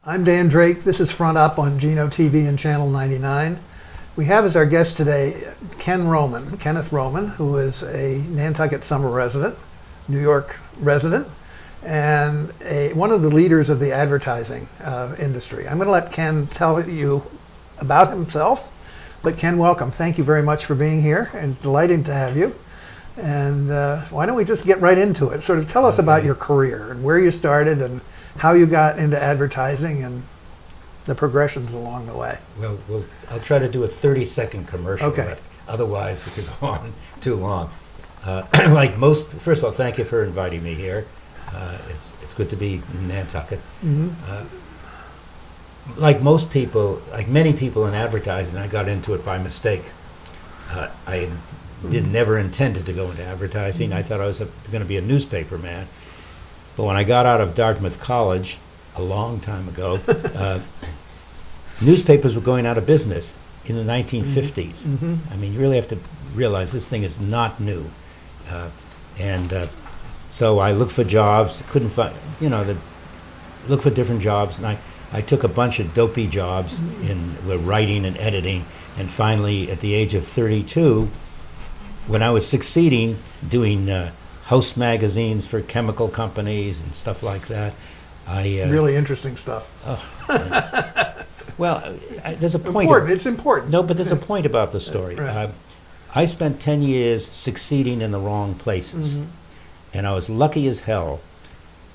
I'm Dan Drake. This is Front Up on Geno TV and Channel 99. We have as our guest today Kenneth Roman, who is a Nantucket summer resident, New York resident, and one of the leaders of the advertising industry. I'm going to let Ken tell you about himself. But Ken, welcome. Thank you very much for being here, and delighted to have you. And why don't we just get right into it? Sort of tell us about your career and where you started and how you got into advertising and the progressions along the way. Well, I'll try to do a 30-second commercial. Okay. But otherwise, it could go on too long. First of all, thank you for inviting me here. It's good to be in Nantucket. Mm-hmm. Like many people in advertising, I got into it by mistake. I never intended to go into advertising. Mm-hmm. I thought I was going to be a newspaper man. But when I got out of Dartmouth College, a long time ago, newspapers were going out of business in the 1950s. Mm-hmm. I mean, you really have to realize this thing is not new. So I looked for jobs, couldn't find, look for different jobs, and I took a bunch of dopey jobs in writing and editing, and finally, at the age of 32, when I was succeeding doing house magazines for chemical companies and stuff like that, really interesting stuff. Well, there's a point. It's important. No, but there's a point about the story. Right. I spent 10 years succeeding in the wrong places, Mm-hmm. and I was lucky as hell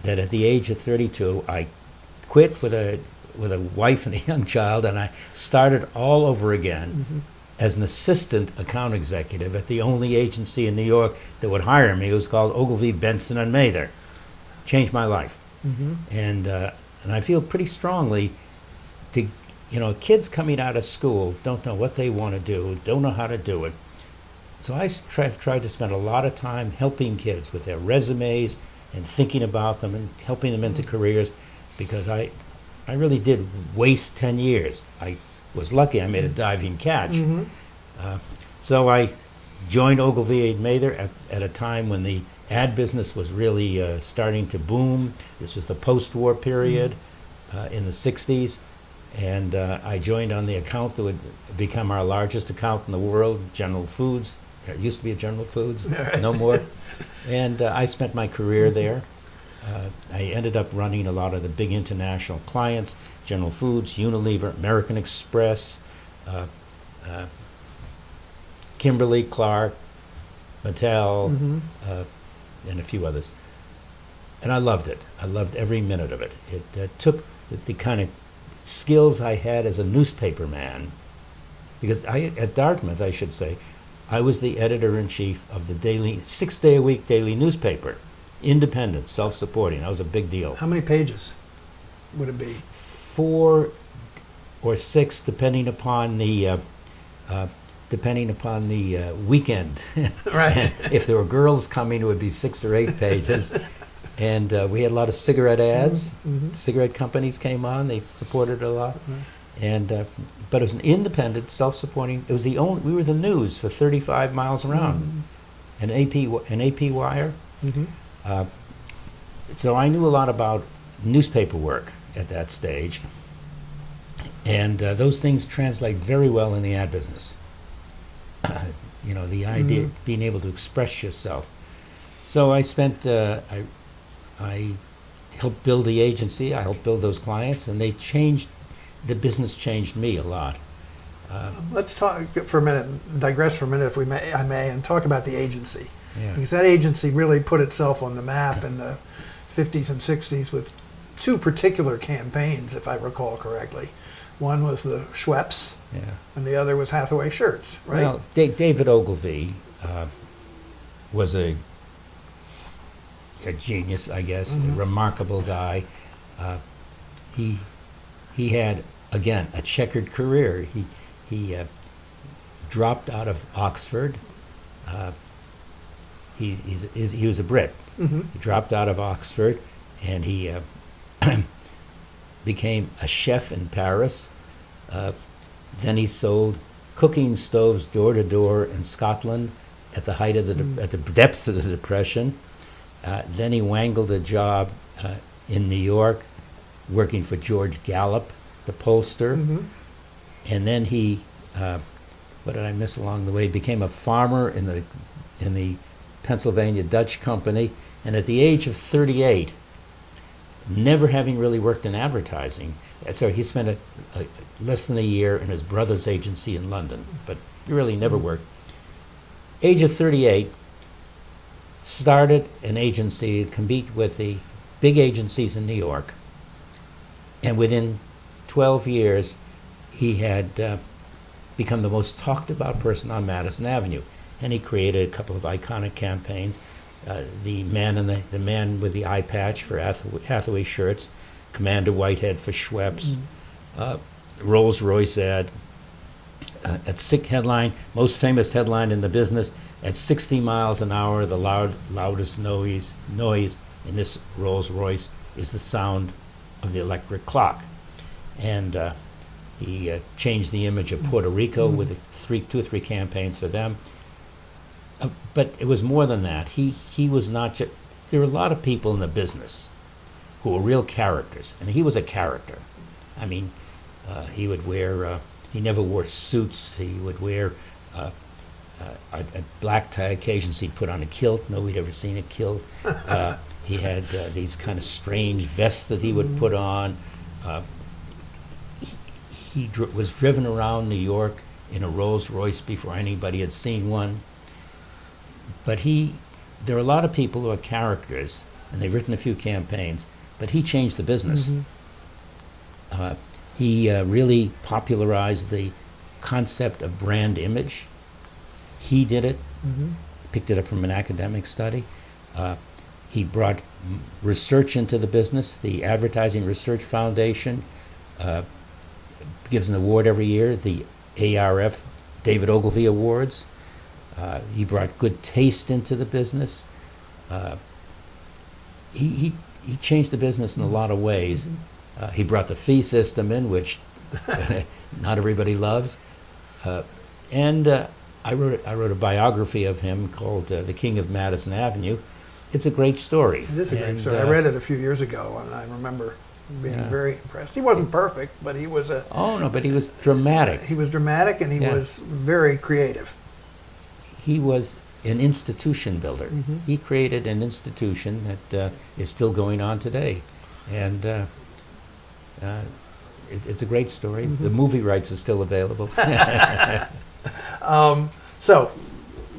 that at the age of 32, I quit with a wife and a young child, and I started all over again. Mm-hmm. As an assistant account executive at the only agency in New York that would hire me. It was called Ogilvy, Benson and Mather. Changed my life. Mm-hmm. And I feel pretty strongly kids coming out of school don't know what they want to do, don't know how to do it. So I've tried to spend a lot of time helping kids with their resumes and thinking about them and helping them into careers, because I really did waste 10 years. I was lucky I made a diving catch. Mm-hmm. So I joined Ogilvy and Mather at a time when the ad business was really starting to boom. This was the post-war period in the 60s. And I joined on the account that would become our largest account in the world, General Foods. There used to be a General Foods, no more. And I spent my career there. I ended up running a lot of the big international clients, General Foods, Unilever, American Express, Kimberly-Clark, Mattel, Mm-hmm. And a few others. And I loved it. I loved every minute of it. It took the kind of skills I had as a newspaper man, because at Dartmouth, I should say, I was the editor-in-chief of the daily, 6-day-a-week daily newspaper. Independent, self-supporting. That was a big deal. How many pages would it be? 4 or 6, depending upon the weekend. Right. If there were girls coming, it would be 6 or 8 pages. And we had a lot of cigarette ads. Mm-hmm. Cigarette companies came on; they supported it a lot. Mm-hmm. And but it was an independent, self-supporting. It was we were the news for 35 miles around. Mm-hmm. An AP wire. Mm-hmm. So I knew a lot about newspaper work at that stage, and those things translate very well in the ad business. The idea of being able to express yourself. So I spent, I helped build the agency, I helped build those clients, and the business changed me a lot. Let's talk for a minute, digress for a minute if I may, and talk about the agency. Yeah. Because that agency really put itself on the map in the 50s and 60s with 2 particular campaigns, if I recall correctly. One was the Schweppes, Yeah. and the other was Hathaway shirts, right? Well, David Ogilvy was a genius, I guess, Mm-hmm. a remarkable guy. He had, again, a checkered career. He dropped out of Oxford. He was a Brit. Mm-hmm. He dropped out of Oxford, and he became a chef in Paris. Then he sold cooking stoves door to door in Scotland at the height of at the depths of the Depression. Then he wangled a job in New York working for George Gallup, the pollster. Mm-hmm. And then he, what did I miss along the way? Became a farmer in the Pennsylvania Dutch Company. And at the age of 38, never having really worked in advertising, so he spent less than a year in his brother's agency in London, but he really never worked. Age of 38, started an agency to compete with the big agencies in New York. And within 12 years, he had become the most talked about person on Madison Avenue. And he created a couple of iconic campaigns. The man with the eye patch for Hathaway shirts, Commander Whitehead for Schweppes, Rolls-Royce ad, at sick headline, most famous headline in the business, at 60 miles an hour, the loudest noise in this Rolls-Royce is the sound of the electric clock. And he changed the image of Puerto Rico with two or three campaigns for them. But it was more than that. He was not just... There were a lot of people in the business who were real characters, and he was a character. I mean, he would wear... he never wore suits. He would wear a black tie. Occasions he'd put on a kilt. Nobody'd ever seen a kilt. He had these kind of strange vests that he would put on. He was driven around New York in a Rolls-Royce before anybody had seen one. But there are a lot of people who are characters, and they've written a few campaigns, but he changed the business. Mm-hmm. He really popularized the concept of brand image. He did it, picked it up from an academic study. He brought research into the business. The Advertising Research Foundation gives an award every year, the ARF David Ogilvy Awards. He brought good taste into the business. He changed the business in a lot of ways. He brought the fee system in, which not everybody loves. And I wrote a biography of him called The King of Madison Avenue. It's a great story. It is a great story. I read it a few years ago, and I remember being very impressed. He wasn't perfect, but he was Oh, no, but he was dramatic. He was dramatic, and he was very creative. He was an institution builder. Mm-hmm. He created an institution that is still going on today. And it's a great story. Mm-hmm. The movie rights are still available. So,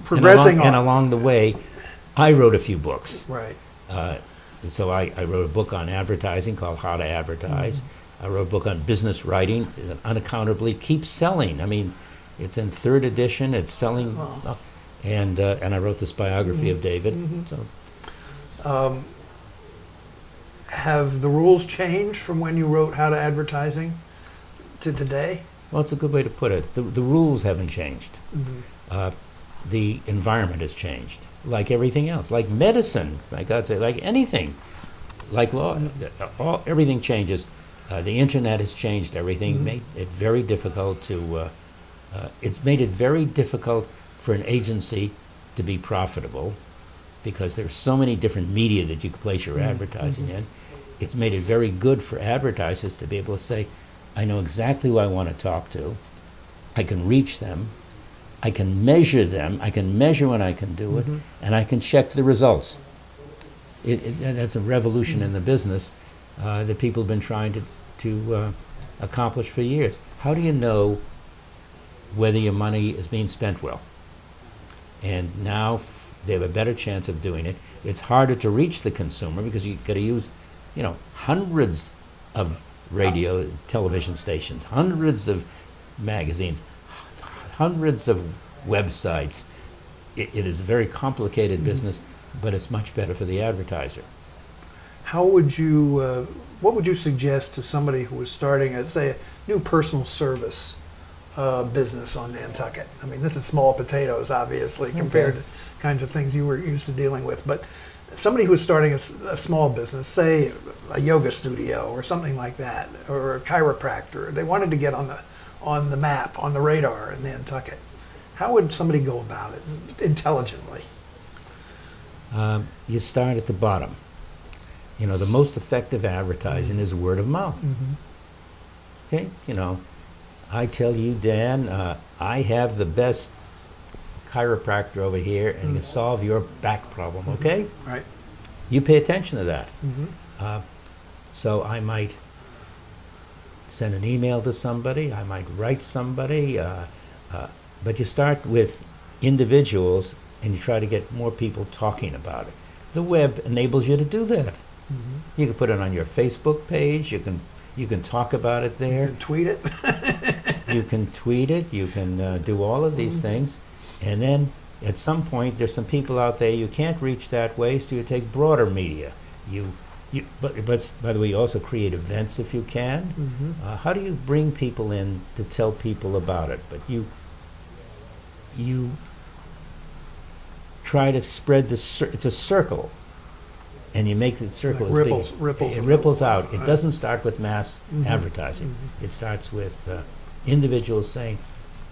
progressing on. And along the way, I wrote a few books. Right. So I wrote a book on advertising called How to Advertise. Mm-hmm. I wrote a book on business writing that unaccountably keeps selling. I mean, it's in third edition. It's selling. Oh. And I wrote this biography of David. Mm-hmm. So, have the rules changed from when you wrote How to Advertising to today? Well, it's a good way to put it. The rules haven't changed. Mm-hmm. The environment has changed, like everything else, like medicine. My God, say like anything, like law. Everything changes. The internet has changed everything. Made it very difficult to. It's made it very difficult for an agency to be profitable, because there's so many different media that you can place your advertising in. It's made it very good for advertisers to be able to say, I know exactly who I want to talk to. I can reach them. I can measure them. I can measure when I can do it, and I can check the results. That's a revolution in the business that people have been trying to accomplish for years. How do you know whether your money is being spent well? And now they have a better chance of doing it. It's harder to reach the consumer because you've got to use, hundreds of radio, television stations, hundreds of magazines, hundreds of websites. It is a very complicated business, but it's much better for the advertiser. How would you, what would you suggest to somebody who is starting, say, a new personal service business on Nantucket? I mean, this is small potatoes, obviously, compared to kinds of things you were used to dealing with. But somebody who is starting a small business, say a yoga studio or something like that, or a chiropractor, they wanted to get on the map, on the radar in Nantucket. How would somebody go about it intelligently? You start at the bottom. you know, the most effective advertising is word of mouth. Okay, you know, I tell you, Dan, I have the best chiropractor over here and can solve your back problem, okay? Right. You pay attention to that. So I might send an email to somebody, I might write somebody, but you start with individuals and you try to get more people talking about it. The web enables you to do that. You can put it on your Facebook page, you can talk about it there. You can tweet it. You can tweet it, you can do all of these things, and then at some point there's some people out there you can't reach that way, so you take broader media. But by the way, you also create events if you can. How do you bring people in to tell people about it? But you try to spread it's a circle, and you make the circle Like as big. ripples. It ripples out. It doesn't start with mass advertising. It starts with individuals saying,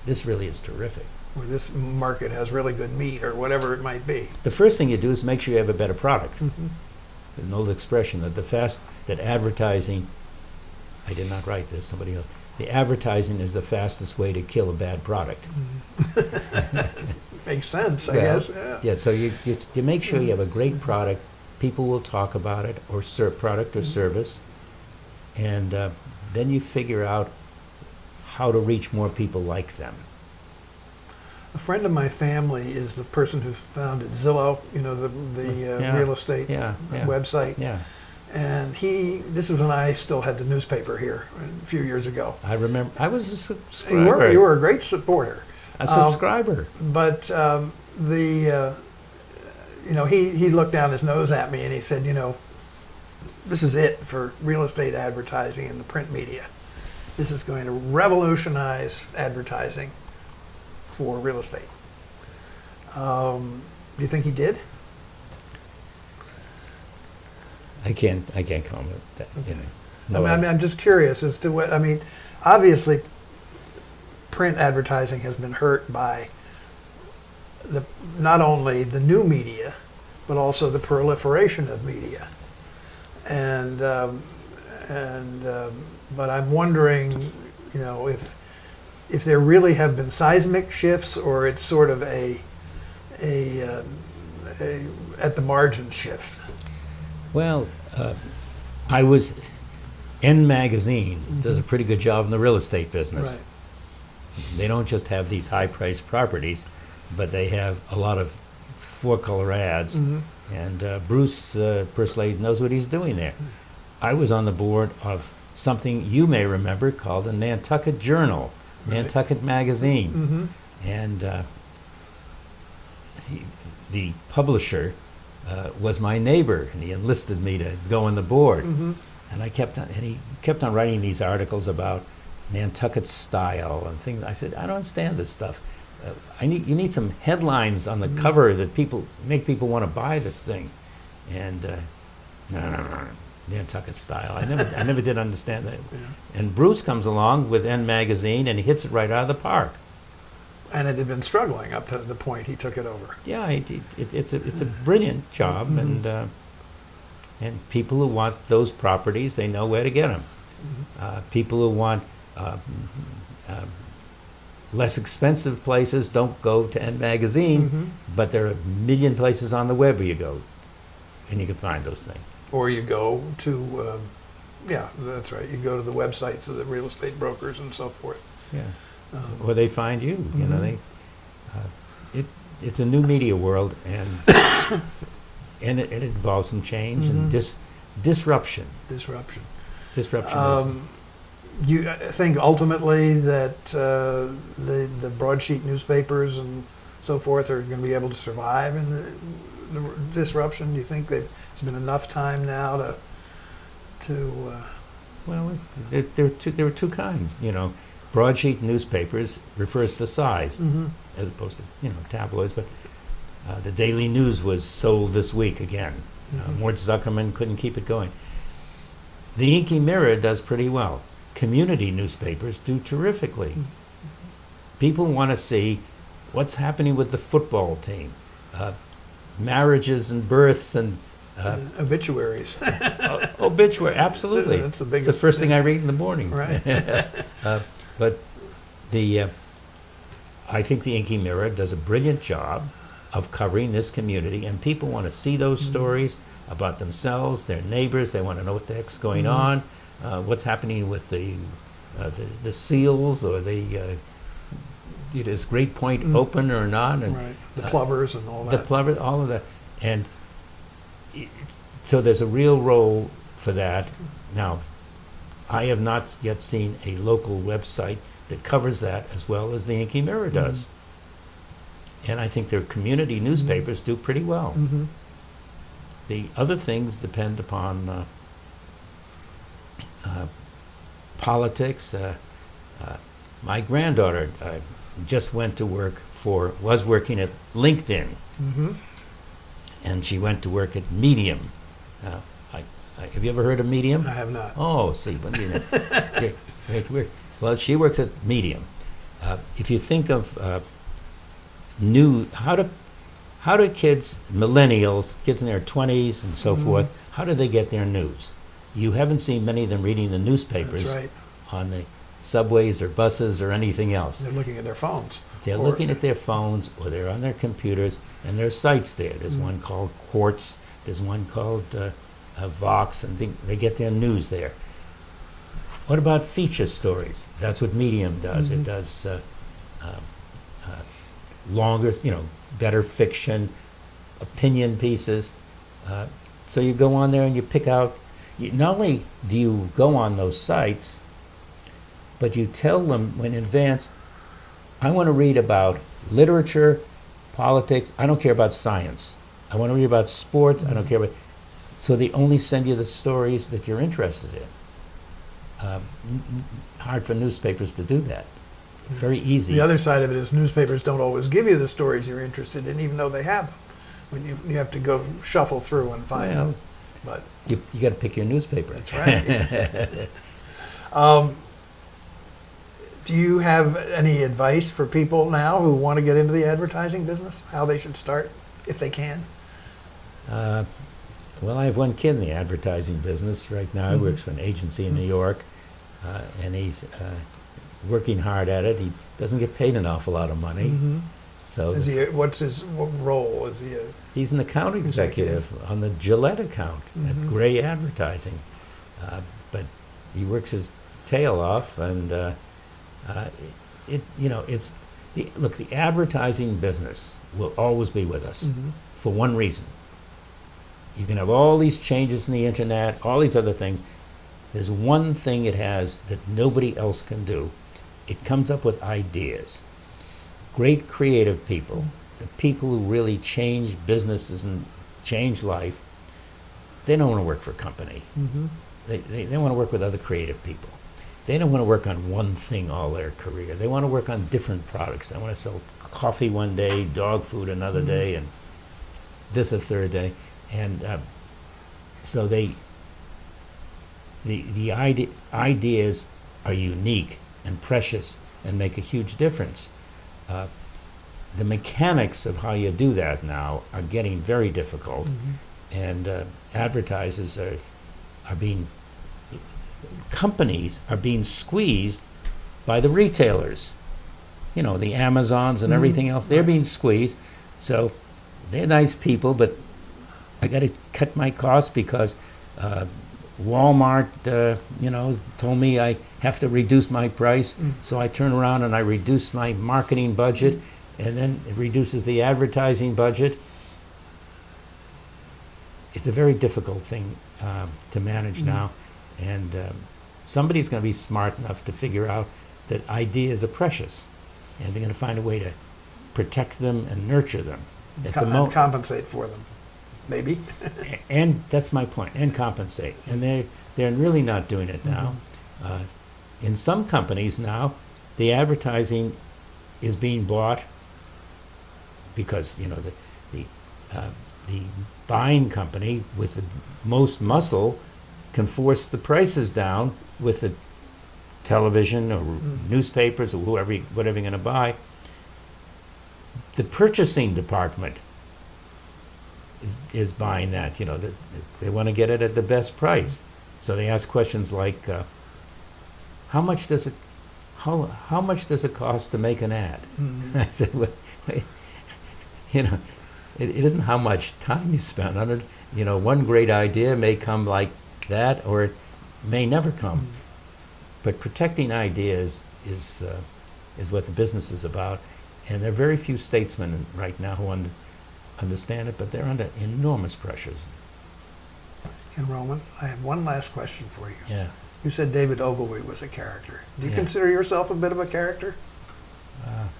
"This really is terrific." Or this market has really good meat, or whatever it might be. The first thing you do is make sure you have a better product. An old expression that advertising. I did not write this. Somebody else. The advertising is the fastest way to kill a bad product. Makes sense, I Well, guess. Yeah. Yeah. So you make sure you have a great product. People will talk about it, or product or service, and then you figure out how to reach more people like them. A friend of my family is the person who founded Zillow, you know, the Yeah. real estate Yeah. website. Yeah. And this was when I still had the newspaper here a few years ago. I remember. I was a You subscriber. were a great supporter. A subscriber. But you know, he looked down his nose at me and he said, you know, this is it for real estate advertising in the print media. This is going to revolutionize advertising for real estate. Do you think he did? I can't comment that. You know. No, I mean, I'm just curious as to what, I mean, obviously print advertising has been hurt by not only the new media, but also the proliferation of media. But I'm wondering, you know, if there really have been seismic shifts, or it's sort of a at the margin shift. Well, I was. N Magazine does a pretty good job in the real estate business. Right. They don't just have these high-priced properties, but they have a lot of four-color ads. And Bruce Perslade knows what he's doing there. I was on the board of something you may remember called the Nantucket Journal, Nantucket Magazine. And the publisher was my neighbor, and he enlisted me to go on the board. And he kept on writing these articles about Nantucket style and things. I said, I don't understand this stuff. You need some headlines on the cover that make people want to buy this thing. And no, Nantucket style. I never did understand that. Yeah. And Bruce comes along with N Magazine and he hits it right out of the park. And it had been struggling up to the point he took it over. Yeah, it's a brilliant job, and people who want those properties, they know where to get them. People who want less expensive places don't go to N Magazine, but there are a million places on the web where you go, and you can find those things. Or you go to, yeah, that's right. You go to the websites of the real estate brokers and so forth. Yeah, or they find you. You know, it's a new media world, and it involves some change and disruption. Disruption. Disruption. You think ultimately that the broadsheet newspapers and so forth are going to be able to survive in the disruption? Do you think that it's been enough time now to Well, there are two kinds. You know, broadsheet newspapers refers to size, as opposed to tabloids. But the Daily News was sold this week again. Mort Zuckerman couldn't keep it going. The Inky Mirror does pretty well. Community newspapers do terrifically. People want to see what's happening with the football team, marriages and births and Obituaries. Obituary, absolutely. That's the It's biggest the first thing thing. I read in the morning. Right. But the, I think the Inky Mirror does a brilliant job of covering this community, and people want to see those stories about themselves, their neighbors. They want to know what the heck's going on, what's happening with the seals, or is Great Point open or not, and Right. The plovers and all the that. plover, all of that, and so there's a real role for that. Now, I have not yet seen a local website that covers that as well as the Inky Mirror does. And I think their community newspapers do pretty well. Mm-hmm. The other things depend upon politics. My granddaughter just went to work was working at LinkedIn, Mm-hmm. and she went to work at Medium. Have you ever heard of Medium? I have not. Oh, see, but you know, well, she works at Medium. If you think of how do kids, millennials, kids in their 20s and so forth, how do they get their news? You haven't seen many of them reading the newspapers That's right. on the subways or buses or anything else. They're looking at their phones. They're Or- looking at their phones, or they're on their computers, and there are sites there. There's one called Quartz, there's one called Vox, and they get their news there. What about feature stories? That's what Medium does. It does longer, better fiction, opinion pieces. So you go on there and you pick out, not only do you go on those sites, but you tell them in advance, I want to read about literature, politics, I don't care about science. I want to read about sports, I don't care about... So they only send you the stories that you're interested in. Hard for newspapers to do that. Very easy. The other side of it is newspapers don't always give you the stories you're interested in, even though they have them. When you have to go shuffle through and find Well, them. But You got to pick your newspaper. that's right. Do you have any advice for people now who want to get into the advertising business? How they should start, if they can? Well, I have one kid in the advertising business right now. He works for an agency in New York, and he's working hard at it. He doesn't get paid an awful lot of money. So Is he? What's his role? Is he? he's an account executive on the Gillette account at Gray Advertising. But he works his tail off, and the advertising business will always be with us for one reason. You can have all these changes in the internet, all these other things. There's one thing it has that nobody else can do. It comes up with ideas. Great creative people, the people who really change businesses and change life, they don't want to work for a company. They want to work with other creative people. They don't want to work on one thing all their career. They want to work on different products. They want to sell coffee one day, dog food another day, and this a third day. And so the ideas are unique and precious and make a huge difference. The mechanics of how you do that now are getting very difficult, and advertisers companies are being squeezed by the retailers. The Amazons and everything else, they're being squeezed. So they're nice people, but I got to cut my costs because Walmart, told me I have to reduce my price. So I turn around and I reduce my marketing budget, and then it reduces the advertising budget. It's a very difficult thing to manage now, and somebody's going to be smart enough to figure out that ideas are precious, and they're going to find a way to protect them and nurture them. At the And compensate for them, maybe. And that's my point, and compensate. And they're really not doing it now. In some companies now, the advertising is being bought because the buying company with the most muscle can force the prices down with the television or newspapers or whatever you're going to buy. The purchasing department is buying that. You know, that they want to get it at the best price. So they ask questions like, how much does it cost to make an ad? I said, well, you know, it isn't how much time you spend on it. You know, one great idea may come like that, or it may never come. But protecting ideas is what the business is about. And there are very few statesmen right now who understand it, but they're under enormous pressures. KenRoman, I have one last question for you. Yeah. You said David Ogilvy was a character. Do you Yeah. consider yourself a bit of a character?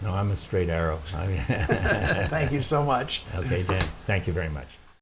No, I'm a straight arrow. Thank you so much. Okay, Dan, thank you very much.